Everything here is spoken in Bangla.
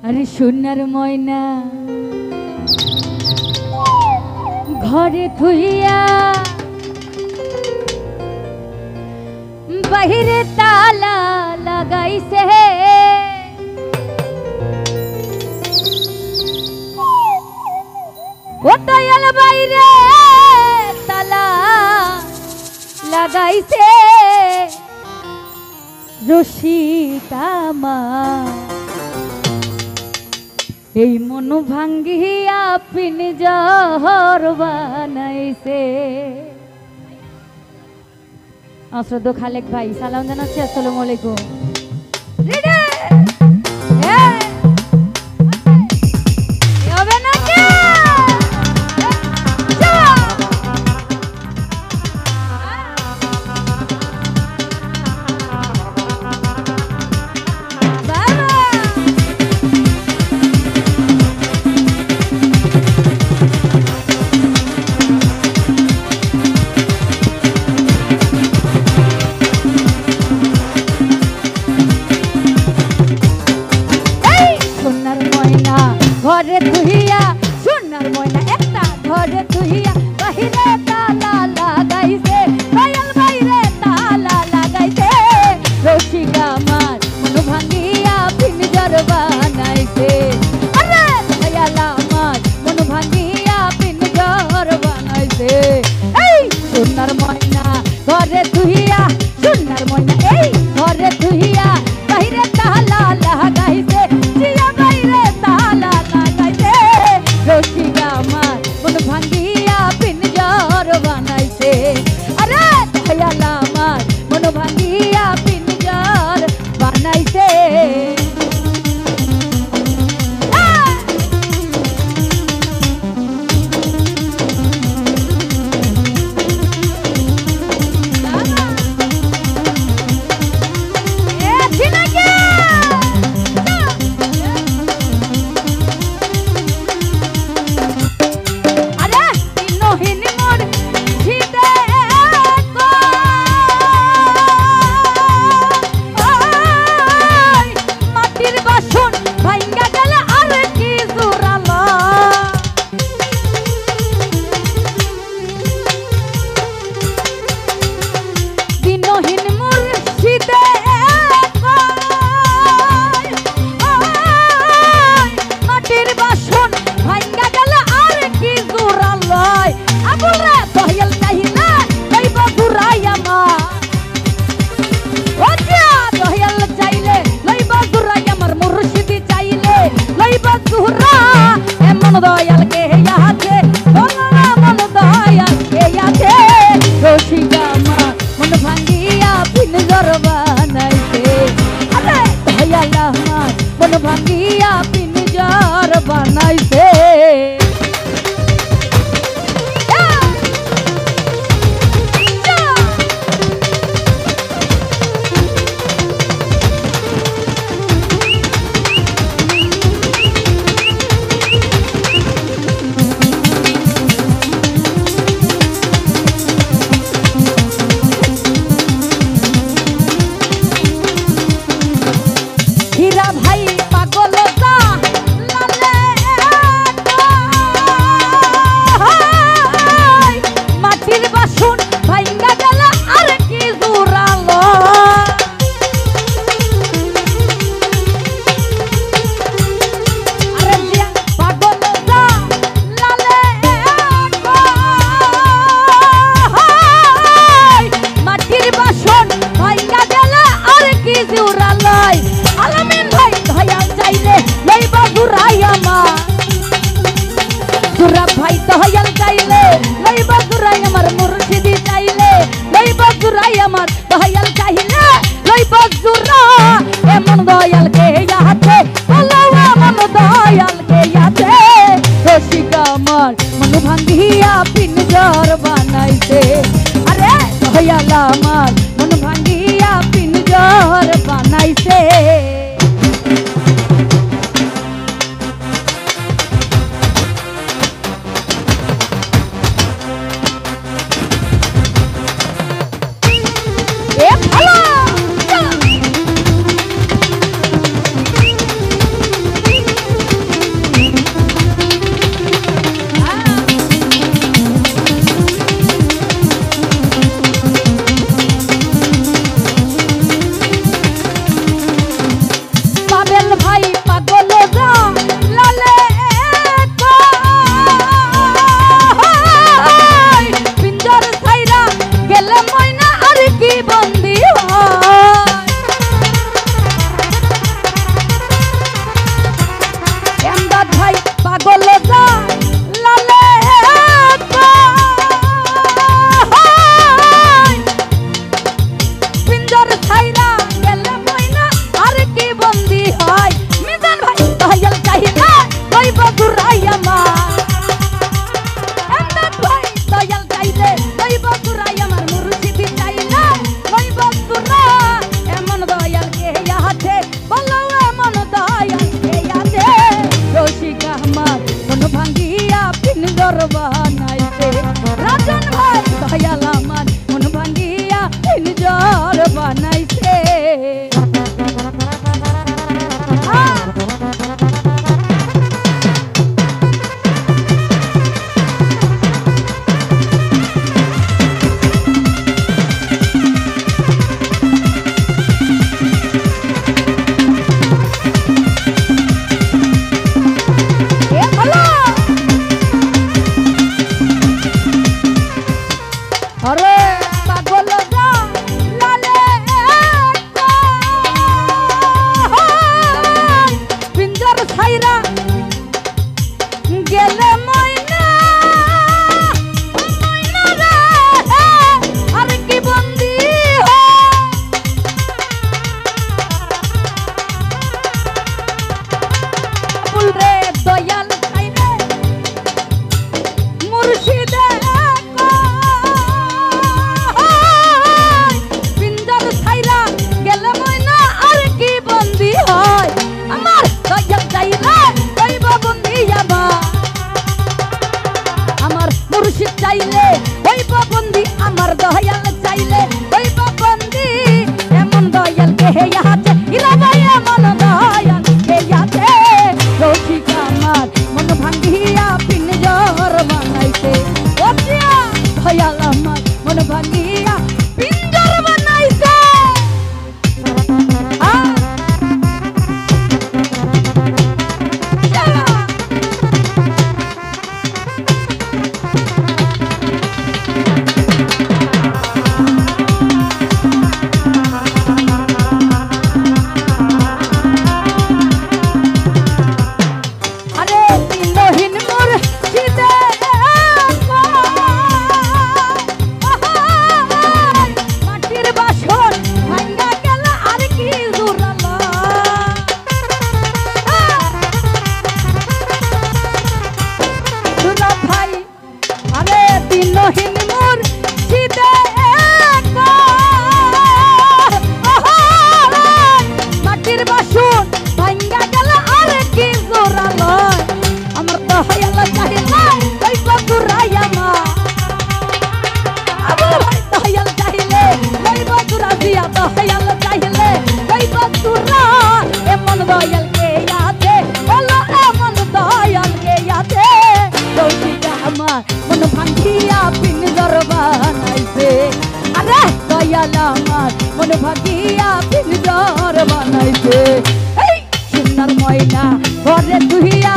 আরে সোনার ময়না ঘরে থুইয়া বাহিরে তালা লাগাইছে ও দয়াল বাইরে তালা লাগাইছে রসিকামা এই মন ভাঙ্গিয়া পিন জহর বানাইছে। আশ্রদ্ধ খালেক ভাই সালাম জানাচ্ছি, আসসালামু আলাইকুম। ঘরে তুহিয়া সোনার ময়না একটা ঘরে তুহিয়া বাহিরে তালা লাগাইছে দয়াল বাইরে তালা লাগাইছে রসিকামার মন ভাঙ্গিয়া পিনজর বানাইছে। আরে দয়াল আমার মন ভাঙ্গিয়া পিনজর বানাইছে। এই সোনার ময়না ঘরে তুহিয়া সোনার ময়না এই ঘরে তুহিয়া বাহিরে তালা লাগাইছে জিয়া বাইরে তালা রসিকামার মন ভাঙ্গিয়া পিনজর বানাইছে। আরে দয়াল আমার মন ভাঙ্গিয়া পিনজর বানাইছে। দয়াল কে আছে মন দয়াল কে আছে রসিকামার মন ভাঙ্গিয়া পিনজর বানাইছে। আরে দয়াল আমার মন ভাঙ্গিয়া পিনজর বানাইছে। হীরা ভাই পাগল পিঞ্জর ছাইরা গেলে ময়না ময়না রে আর কি বন্দি ফুল রে দয়াল ছাইরে মুর্শিদে পিঞ্জর ছাইরা গেলে ময়না আর কি বন্দি হয় আমার দয়াল চাইলে হইব বন্দি আমার মুর্শিদ চাইলে হইব বন্দি আমার দয়াল চাইলে হইব বন্দি এমন দয়াল কে আছে ইরা ভাই এমন দয়াল কে আছে রসিক আমার মন ভাঙ্গিয়া পিঞ্জর বানাইতে ও প্রিয়া দয়াল আমার মন ভাঙ্গিয়া পিঞ্জর বানাইতে মন ভাঙ্গিয়া পিঞ্জর বানাইছে আরে দয়াল আমার মন ভাঙ্গিয়া পিঞ্জর বানাইছে এই সুন্দর ময়না ঘরে তুহিয়া